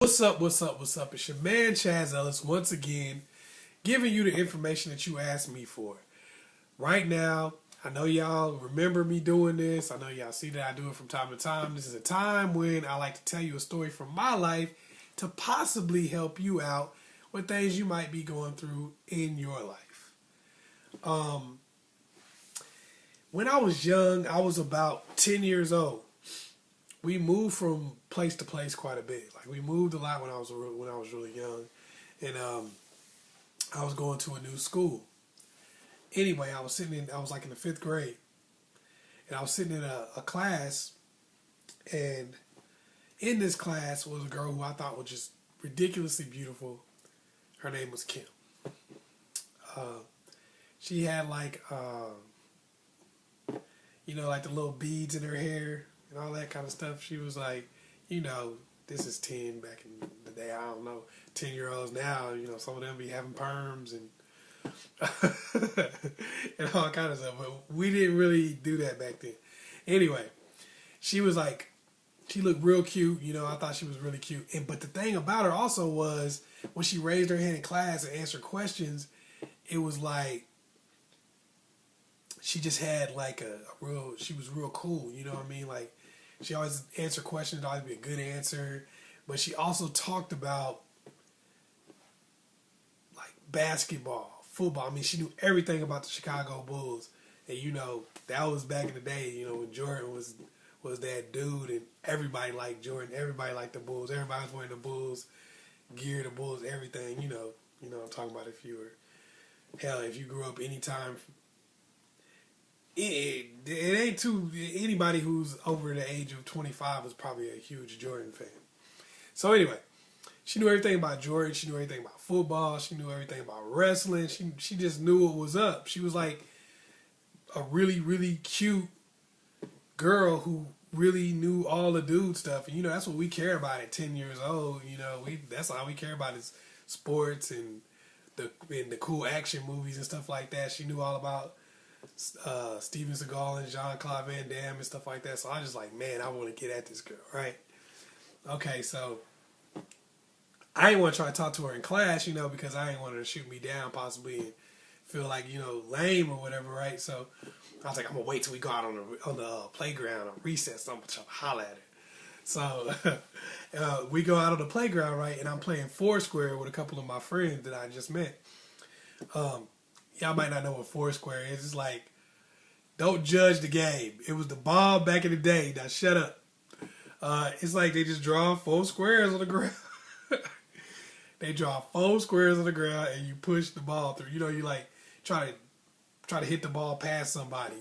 What's up, what's up, what's up? It's your man Chaz Ellis once again giving you the information that you asked me for. Right now, I know y'all remember me doing this. I know y'all see that I do it from time to time. This is a time when I like to tell you a story from my life to possibly help you out with things you might be going through in your life. When I was young, I was about 10 years old. We moved from place to place quite a bit. Like we moved a lot when I was really young, and I was going to a new school. Anyway, I was like in the 5th grade, and I was sitting in a class, and in this class was a girl who I thought was just ridiculously beautiful. Her name was Kim. She had like like the little beads in her hair and all that kind of stuff. She was like, this is 10 back in the day. I don't know, 10-year-olds now, some of them be having perms and and all kind of stuff. But we didn't really do that back then. Anyway, she was like, she looked real cute. I thought she was really cute. But the thing about her also was when she raised her hand in class and answered questions, it was like she just had like she was real cool. You know what I mean? Like, she always answered questions, always be a good answer. But she also talked about like basketball, football. I mean, she knew everything about the Chicago Bulls. And that was back in the day, when Jordan was that dude and everybody liked Jordan, everybody liked the Bulls, everybody was wearing the Bulls gear, the Bulls, everything, I'm talking about if you grew up anytime. It ain't too. Anybody who's over the age of 25 is probably a huge Jordan fan. So anyway, she knew everything about Jordan. She knew everything about football. She knew everything about wrestling. She just knew what was up. She was like a really, really cute girl who really knew all the dude stuff. And that's what we care about at 10 years old. That's all we care about is sports and the cool action movies and stuff like that. She knew all about Steven Seagal and Jean-Claude Van Damme and stuff like that. So I was just like, man, I want to get at this girl, right? Okay, so I didn't want to try to talk to her in class, because I didn't want her to shoot me down possibly and feel like, lame or whatever, right? So I was like, I'm going to wait till we go out on the playground on recess. I'm going to try to holler at her. So we go out on the playground, right? And I'm playing Foursquare with a couple of my friends that I just met. Y'all might not know what Foursquare is. It's like, don't judge the game. It was the bomb back in the day. Now shut up. It's like they just draw 4 squares on the ground. They draw 4 squares on the ground and you push the ball through. You like try to hit the ball past somebody,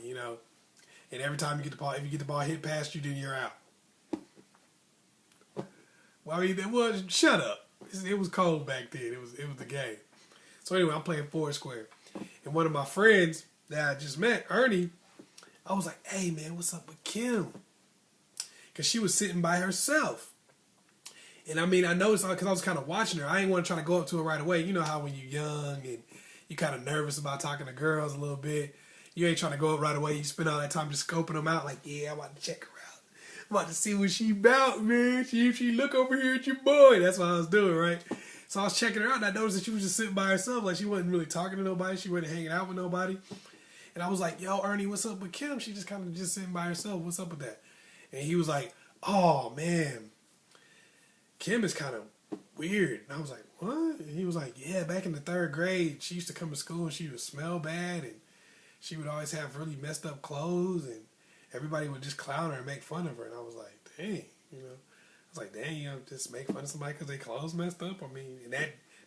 And every time you get the ball, if you get the ball hit past you, then you're out. Well, I mean, shut up. It was cold back then. It was the game. So anyway, I'm playing Foursquare. And one of my friends that I just met, Ernie, I was like, hey, man, what's up with Kim? Because she was sitting by herself. And I mean, I noticed, because I was kind of watching her, I didn't want to try to go up to her right away. You know how when you're young and you're kind of nervous about talking to girls a little bit, you ain't trying to go up right away. You spend all that time just scoping them out like, yeah, I'm about to check her out. I'm about to see what she about, man. See if she look over here at your boy. That's what I was doing, right? So I was checking her out, and I noticed that she was just sitting by herself. Like, she wasn't really talking to nobody. She wasn't hanging out with nobody. And I was like, yo, Ernie, what's up with Kim? She just kind of just sitting by herself. What's up with that? And he was like, oh, man, Kim is kind of weird. And I was like, what? And he was like, yeah, back in the 3rd grade, she used to come to school, and she would smell bad, and she would always have really messed up clothes, and everybody would just clown her and make fun of her. And I was like, dang, I was like, dang, just make fun of somebody because their clothes messed up? I mean, and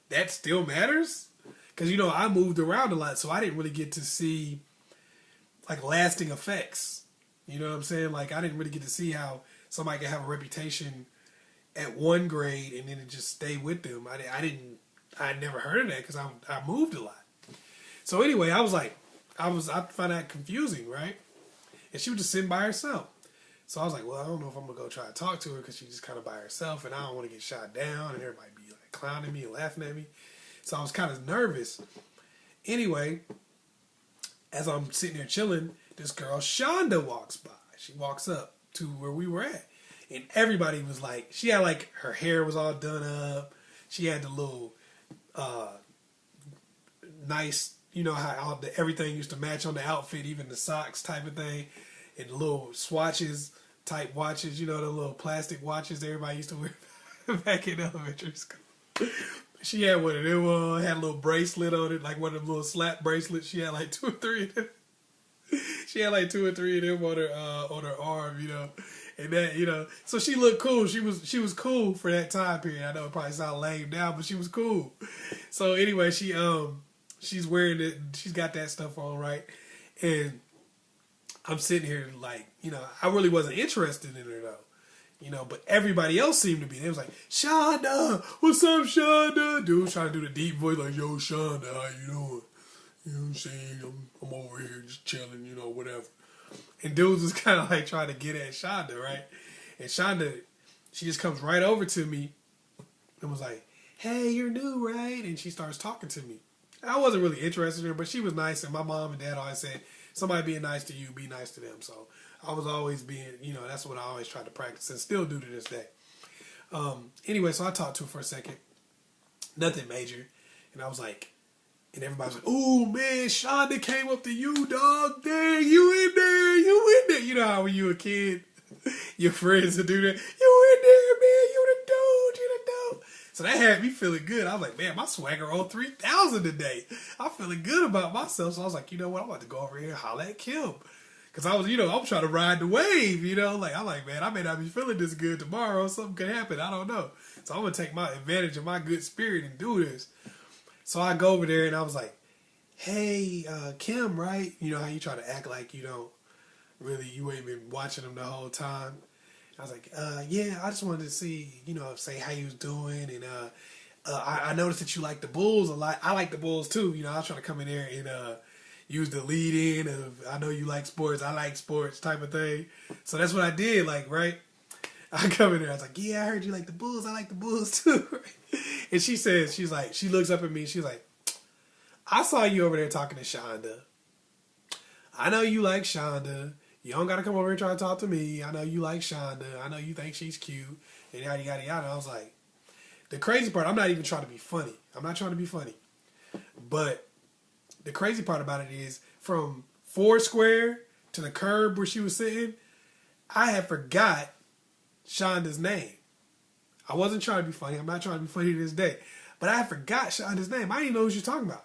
that still matters? Because, I moved around a lot, so I didn't really get to see, like, lasting effects. You know what I'm saying? Like, I didn't really get to see how somebody can have a reputation at one grade and then it just stay with them. I never heard of that because I moved a lot. So anyway, I was like, I found that confusing, right? And she was just sitting by herself. So I was like, well, I don't know if I'm going to go try to talk to her because she's just kind of by herself and I don't want to get shot down and everybody be like clowning me and laughing at me. So I was kind of nervous. Anyway, as I'm sitting there chilling, this girl, Shonda, walks by. She walks up to where we were at. And everybody was like, she had like, her hair was all done up. She had the little, nice, you know, how all everything used to match on the outfit, even the socks type of thing. And the little swatches, type watches, you know, the little plastic watches everybody used to wear back in elementary school. She had one of them, had a little bracelet on it, like one of them little slap bracelets. She had like 2 or 3 of them. She had like 2 or 3 of them on her arm, you know. And that, you know, so she looked cool. She was cool for that time period. I know it probably sounds lame now, but she was cool. So anyway, she's wearing it. She's got that stuff on, right? And I'm sitting here like, you know, I really wasn't interested in her though, you know. But everybody else seemed to be. They was like, Shonda, what's up, Shonda? Dude was trying to do the deep voice like, yo, Shonda, how you doing? You know what I'm saying? I'm over here just chilling, you know, whatever. And dudes was kind of like trying to get at Shonda, right? And Shonda, she just comes right over to me and was like, hey, you're new, right? And she starts talking to me. I wasn't really interested in her, but she was nice. And my mom and dad always said, somebody being nice to you, be nice to them. So I was always being, you know, that's what I always tried to practice and still do to this day. Anyway, so I talked to her for a second. Nothing major. And I was like, and everybody was like, oh, man, Shonda came up to you, dog. Dang, you in there. You know how when you a kid, your friends would do that. You in there, man. You the dude. So that had me feeling good. I was like, man, my swagger on 3,000 today. I'm feeling good about myself. So I was like, you know what? I'm about to go over here and holler at Kim. Because I was, you know, I'm trying to ride the wave, you know. Like, I'm like, man, I may not be feeling this good tomorrow. Something could happen. I don't know. So I'm going to take my advantage of my good spirit and do this. So I go over there and I was like, hey, Kim, right? You know how you try to act like you don't really, you ain't been watching them the whole time. I was like, yeah, I just wanted to see, you know, say how you was doing. And I noticed that you like the Bulls a lot. I like the Bulls too. You know, I was trying to come in there and use the lead in of, I know you like sports, I like sports type of thing. So that's what I did, like, right? I come in there, I was like, yeah, I heard you like the Bulls. I like the Bulls too. And she says, she's like, she looks up at me and she's like, I saw you over there talking to Shonda. I know you like Shonda. You don't got to come over here and try to talk to me. I know you like Shonda. I know you think she's cute. And yada, yada, yada. I was like, the crazy part, I'm not even trying to be funny. I'm not trying to be funny. But the crazy part about it is from Foursquare to the curb where she was sitting, I had forgot Shonda's name. I wasn't trying to be funny. I'm not trying to be funny to this day. But I forgot Shonda's name. I didn't even know who she was talking about.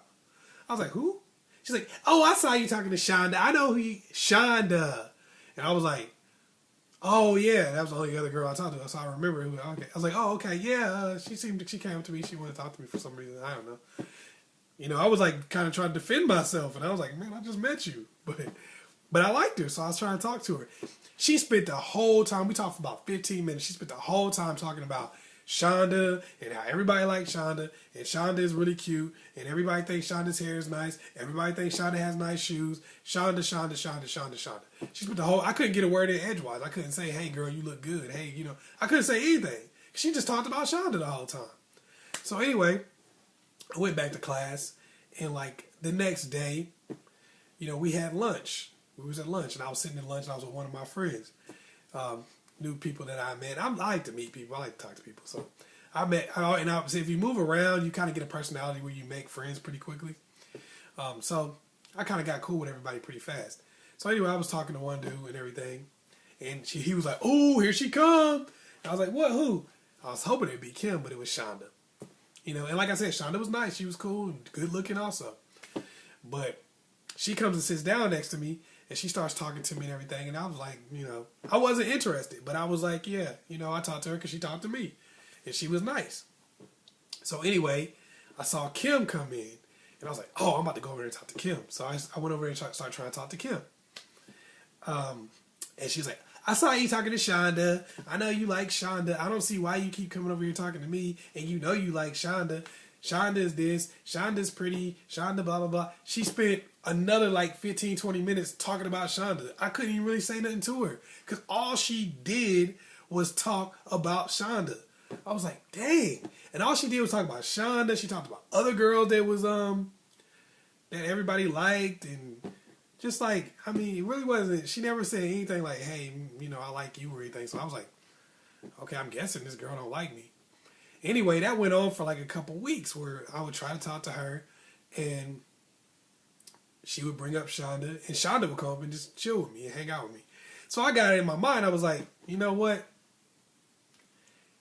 I was like, who? She's like, oh, I saw you talking to Shonda. I know who Shonda. And I was like, oh, yeah. That was the only other girl I talked to. So I remember who. Okay. I was like, oh, okay. Yeah. She came up to me. She wanted to talk to me for some reason. I don't know. You know, I was like kind of trying to defend myself. And I was like, man, I just met you. But I liked her. So I was trying to talk to her. She spent the whole time, we talked for about 15 minutes. She spent the whole time talking about Shonda and how everybody likes Shonda. And Shonda is really cute. And everybody thinks Shonda's hair is nice. Everybody thinks Shonda has nice shoes. Shonda. She spent the whole, I couldn't get a word in edgewise. I couldn't say, hey, girl, you look good. Hey, you know, I couldn't say anything. She just talked about Shonda the whole time. So anyway, I went back to class. And like the next day, you know, we had lunch. We was at lunch, and I was sitting at lunch, and I was with one of my friends, new people that I met. I like to meet people. I like to talk to people. So I met, and I said, if you move around, you kind of get a personality where you make friends pretty quickly. So I kind of got cool with everybody pretty fast. So anyway, I was talking to one dude and everything, and he was like, oh, here she come. And I was like, what, who? I was hoping it'd be Kim, but it was Shonda. You know, and like I said, Shonda was nice. She was cool and good looking also. But she comes and sits down next to me, and she starts talking to me and everything. And I was like, you know, I wasn't interested. But I was like, yeah, you know, I talked to her because she talked to me. And she was nice. So anyway, I saw Kim come in. And I was like, oh, I'm about to go over there and talk to Kim. So I went over there and started trying to talk to Kim. And she was like, I saw you talking to Shonda. I know you like Shonda. I don't see why you keep coming over here talking to me. And you know you like Shonda. Shonda is this. Shonda's pretty. Shonda blah, blah, blah. She spent another like 15, 20 minutes talking about Shonda. I couldn't even really say nothing to her. Because all she did was talk about Shonda. I was like, dang. And all she did was talk about Shonda. She talked about other girls that was, that everybody liked. And just like, I mean, it really wasn't, she never said anything like, hey, you know, I like you or anything. So I was like, Okay, I'm guessing this girl don't like me. Anyway, that went on for like a couple weeks where I would try to talk to her, and she would bring up Shonda, and Shonda would come up and just chill with me and hang out with me. So I got it in my mind. I was like, you know what?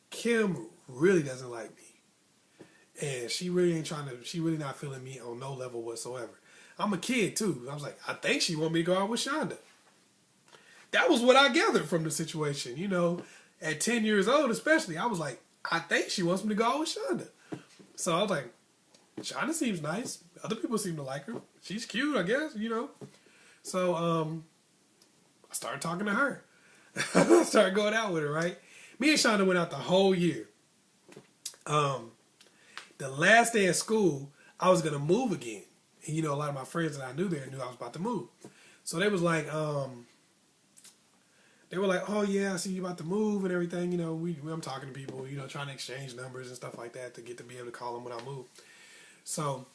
Kim really doesn't like me. And she really not feeling me on no level whatsoever. I'm a kid too. I was like, I think she want me to go out with Shonda. That was what I gathered from the situation. You know, at 10 years old especially, I was like, I think she wants me to go out with Shonda. So I was like, Shonda seems nice. Other people seem to like her. She's cute, I guess, you know. So I started talking to her. I started going out with her, right? Me and Shonda went out the whole year. The last day of school, I was going to move again. And, you know, a lot of my friends that I knew there knew I was about to move. So they was like, oh, yeah, I see you about to move and everything. You know, I'm talking to people, you know, trying to exchange numbers and stuff like that to get to be able to call them when I move. So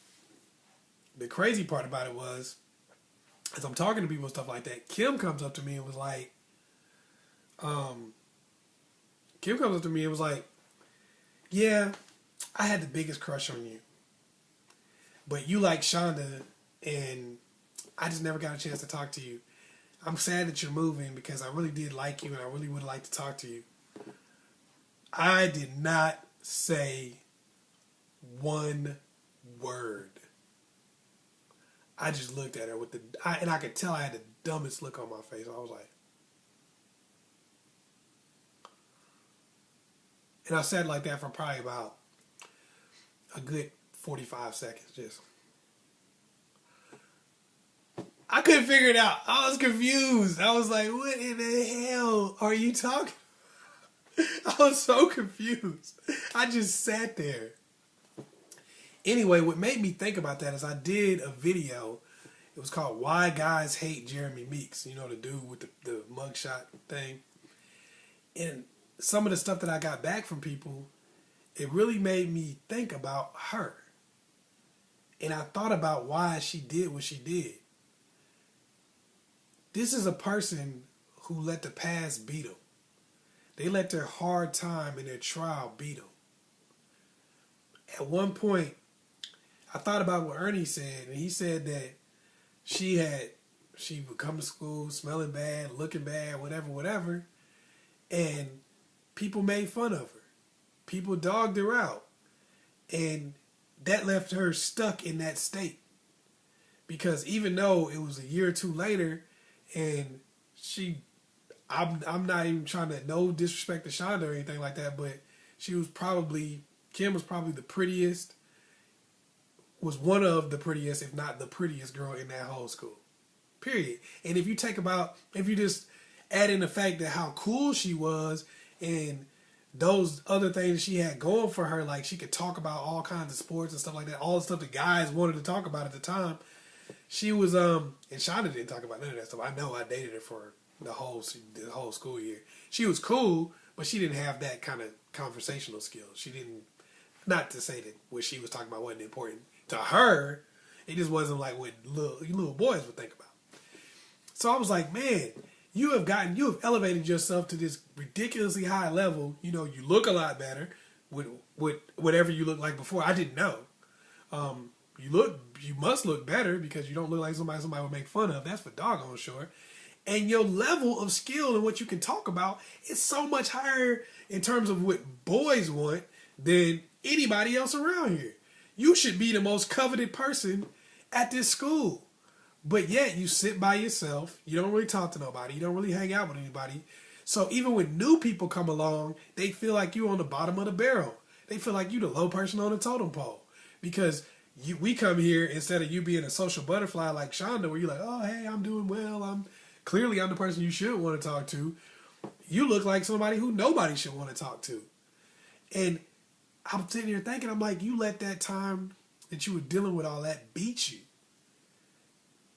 the crazy part about it was, as I'm talking to people and stuff like that, Kim comes up to me and was like, yeah, I had the biggest crush on you. But you like Shonda, and I just never got a chance to talk to you. I'm sad that you're moving because I really did like you and I really would like to talk to you. I did not say one word. I just looked at her and I could tell I had the dumbest look on my face. I was like, and I sat like that for probably about a good 45 seconds. Just, I couldn't figure it out. I was confused. I was like, what in the hell are you talking? I was so confused. I just sat there. Anyway, what made me think about that is I did a video. It was called Why Guys Hate Jeremy Meeks. You know, the dude with the mugshot thing. And some of the stuff that I got back from people, it really made me think about her. And I thought about why she did what she did. This is a person who let the past beat them. They let their hard time and their trial beat them. At one point, I thought about what Ernie said, and he said that she would come to school smelling bad, looking bad, whatever, and people made fun of her. People dogged her out. And that left her stuck in that state. Because even though it was a year or two later, and I'm not even trying to, no disrespect to Shonda or anything like that, but Kim was probably the prettiest, was one of the prettiest, if not the prettiest girl in that whole school. Period. And if you just add in the fact that how cool she was and those other things she had going for her, like she could talk about all kinds of sports and stuff like that, all the stuff that guys wanted to talk about at the time. She was, and Shonda didn't talk about none of that stuff. I know I dated her for the whole school year. She was cool, but she didn't have that kind of conversational skills. She didn't, not to say that what she was talking about wasn't important to her. It just wasn't like what little boys would think about. So I was like, man, you have elevated yourself to this ridiculously high level. You know, you look a lot better with whatever you looked like before. I didn't know. You must look better because you don't look like somebody would make fun of. That's for doggone sure. And your level of skill and what you can talk about is so much higher in terms of what boys want than anybody else around here. You should be the most coveted person at this school. But yet you sit by yourself. You don't really talk to nobody. You don't really hang out with anybody. So even when new people come along, they feel like you're on the bottom of the barrel. They feel like you're the low person on the totem pole. Because we come here instead of you being a social butterfly like Shonda, where you're like, oh, hey, I'm doing well. I'm the person you should want to talk to. You look like somebody who nobody should want to talk to. And I'm sitting here thinking, I'm like, you let that time that you were dealing with all that beat you.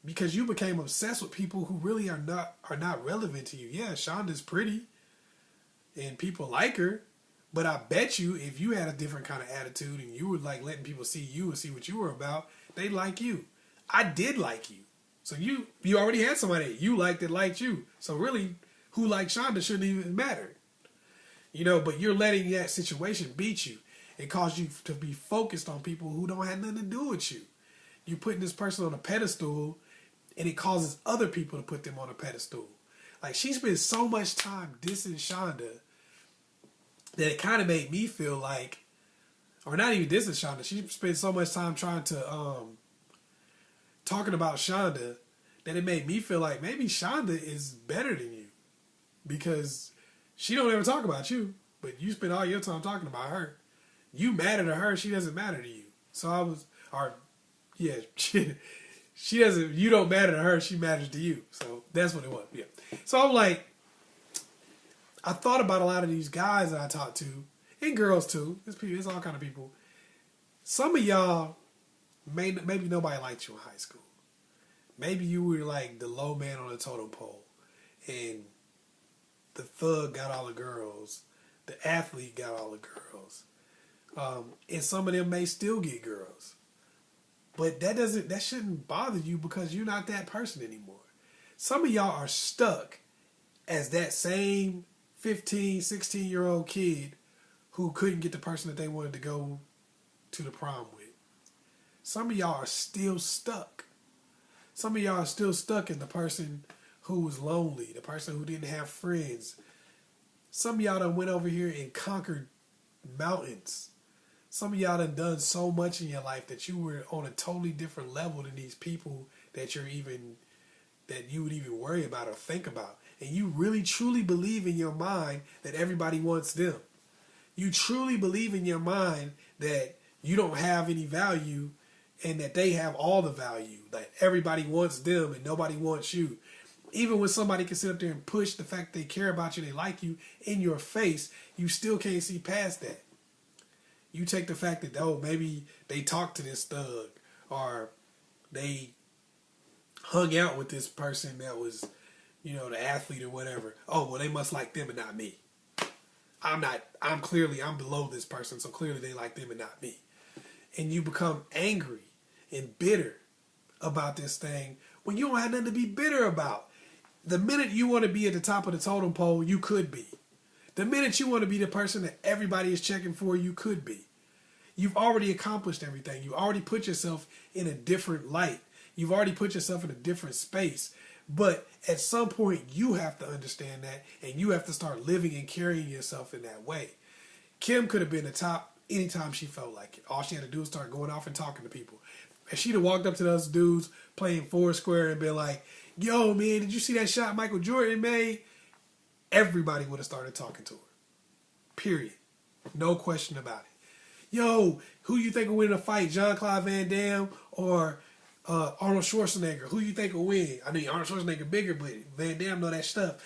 Because you became obsessed with people who really are not relevant to you. Yeah, Shonda's pretty and people like her, but I bet you if you had a different kind of attitude and you were like letting people see you and see what you were about, they'd like you. I did like you. So you already had somebody you liked that liked you. So really, who liked Shonda shouldn't even matter. You know, but you're letting that situation beat you. It causes you to be focused on people who don't have nothing to do with you. You're putting this person on a pedestal, and it causes other people to put them on a pedestal. Like, she spent so much time dissing Shonda that it kind of made me feel like, or not even dissing Shonda, she spent so much time trying to, talking about Shonda, that it made me feel like maybe Shonda is better than you. Because she don't ever talk about you, but you spend all your time talking about her. You matter to her, she doesn't matter to you. So I was, or, yeah, she doesn't, you don't matter to her, she matters to you. So that's what it was, yeah. So I'm like, I thought about a lot of these guys that I talked to, and girls too, it's all kind of people. Some of y'all, maybe nobody liked you in high school. Maybe you were like the low man on the totem pole, and the thug got all the girls, the athlete got all the girls, and some of them may still get girls. But that shouldn't bother you because you're not that person anymore. Some of y'all are stuck as that same 15, 16-year-old kid who couldn't get the person that they wanted to go to the prom with. Some of y'all are still stuck. Some of y'all are still stuck in the person who was lonely, the person who didn't have friends. Some of y'all done went over here and conquered mountains. Some of y'all done so much in your life that you were on a totally different level than these people that you would even worry about or think about. And you really truly believe in your mind that everybody wants them. You truly believe in your mind that you don't have any value and that they have all the value. That everybody wants them and nobody wants you. Even when somebody can sit up there and push the fact they care about you, they like you in your face, you still can't see past that. You take the fact that, oh, maybe they talked to this thug or they hung out with this person that was, you know, the athlete or whatever. Oh, well, they must like them and not me. I'm below this person, so clearly they like them and not me. And you become angry and bitter about this thing when you don't have nothing to be bitter about. The minute you want to be at the top of the totem pole, you could be. The minute you want to be the person that everybody is checking for, you could be. You've already accomplished everything. You already put yourself in a different light. You've already put yourself in a different space. But at some point, you have to understand that, and you have to start living and carrying yourself in that way. Kim could have been the top anytime she felt like it. All she had to do was start going off and talking to people. If she'd have walked up to those dudes playing Foursquare and been like, yo, man, did you see that shot Michael Jordan made? Everybody would have started talking to her. Period. No question about it. Yo, who you think will win a fight, Jean-Claude Van Damme or Arnold Schwarzenegger? Who you think will win? I mean, Arnold Schwarzenegger bigger, but Van Damme know that stuff.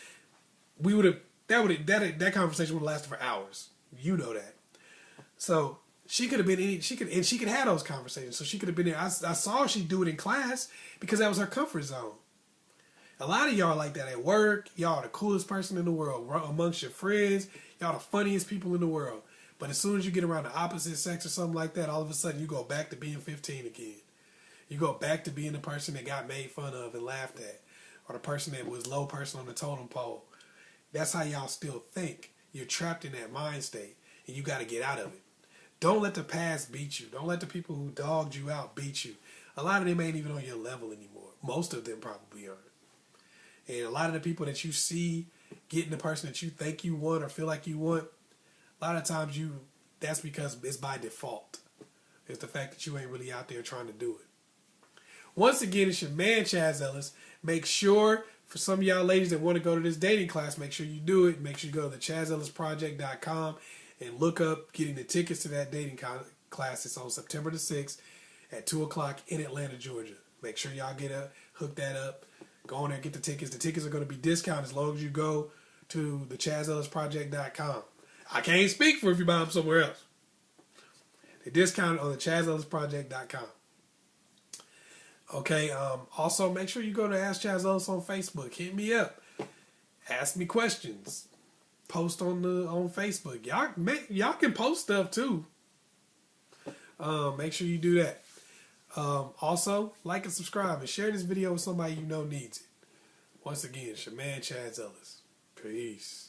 That conversation would have lasted for hours. You know that. So she could have been she could have those conversations. So she could have been there. I saw she do it in class because that was her comfort zone. A lot of y'all like that at work. Y'all are the coolest person in the world. Amongst your friends, y'all the funniest people in the world. But as soon as you get around the opposite sex or something like that, all of a sudden you go back to being 15 again. You go back to being the person that got made fun of and laughed at. Or the person that was low person on the totem pole. That's how y'all still think. You're trapped in that mind state. And you got to get out of it. Don't let the past beat you. Don't let the people who dogged you out beat you. A lot of them ain't even on your level anymore. Most of them probably aren't. And a lot of the people that you see getting the person that you think you want or feel like you want, a lot of times that's because it's by default. It's the fact that you ain't really out there trying to do it. Once again, it's your man, Chazz Ellis. Make sure, for some of y'all ladies that want to go to this dating class, make sure you do it. Make sure you go to the ChazzEllisProject.com and look up getting the tickets to that dating class. It's on September the 6th at 2 o'clock in Atlanta, Georgia. Make sure y'all hook that up. Go on there and get the tickets. The tickets are going to be discounted as long as you go to the ChazzEllisProject.com. I can't speak for if you buy them somewhere else. They're discounted on the ChazzEllisProject.com. Okay, also make sure you go to Ask Chazz Ellis on Facebook. Hit me up. Ask me questions. Post on Facebook. Y'all can post stuff too. Make sure you do that. Also, like and subscribe and share this video with somebody you know needs it. Once again, it's your man Chazz Ellis. Peace.